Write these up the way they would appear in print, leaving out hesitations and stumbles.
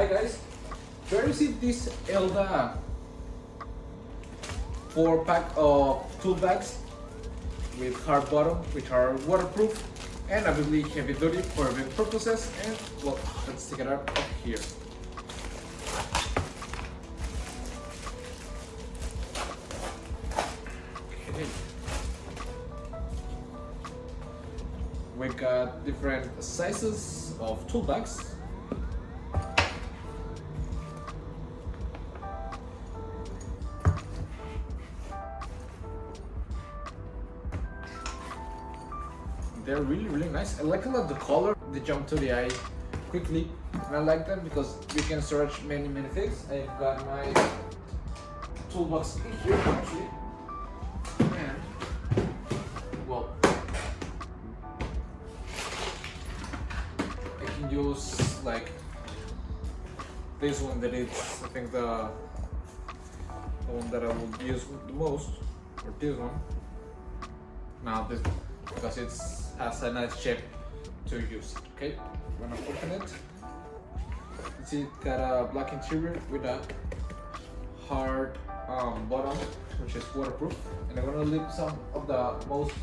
Hi guys, so I received this ELDA 4-pack of tool bags with hard bottom, which are waterproof and obviously heavy duty for big purposes. And well, let's take it out of here. Okay. We got different sizes of tool bags. They're really nice. I like a lot the color. They jump to the eye quickly, and I like them because you can storage many things. I've got my toolbox in here actually, and well, I can use like this one that is, I think the one that I will use the most, or this one. Now this one, because it has a nice shape to use. Okay, I'm gonna open it. You see, it got a black interior with a hard bottom, which is waterproof, and I'm gonna leave some of the most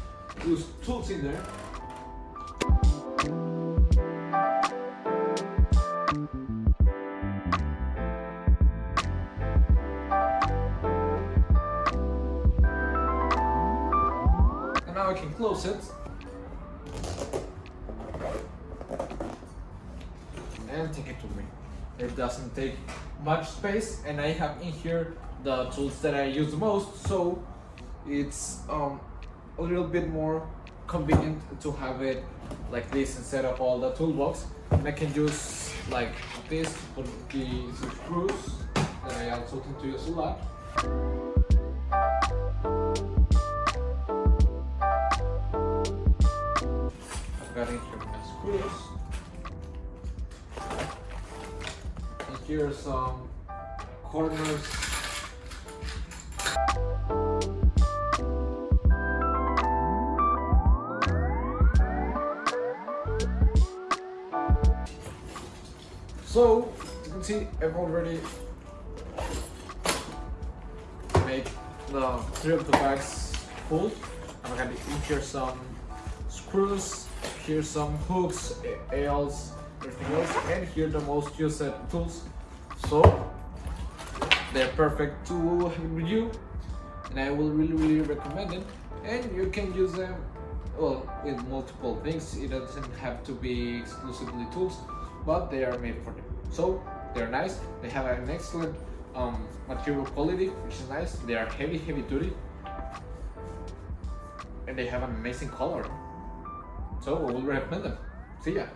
used tools in there. And now I can close it. And take it with me. It doesn't take much space, and I have in here the tools that I use the most, so it's a little bit more convenient to have it like this instead of all the toolbox. And I can use like this to put the screws that I also tend to use a lot. I've got in here my screws. Here are some corners. So you can see I've already made the 3 of the bags full. I'm gonna here some screws, here some hooks, nails, everything else, and here the most used tools. So they're perfect to have with you, and I will really recommend it. And you can use them well with multiple things. It doesn't have to be exclusively tools, but they are made for them. So they're nice. They have an excellent material quality, which is nice. They are heavy duty, and they have an amazing color. So I will recommend them. See ya.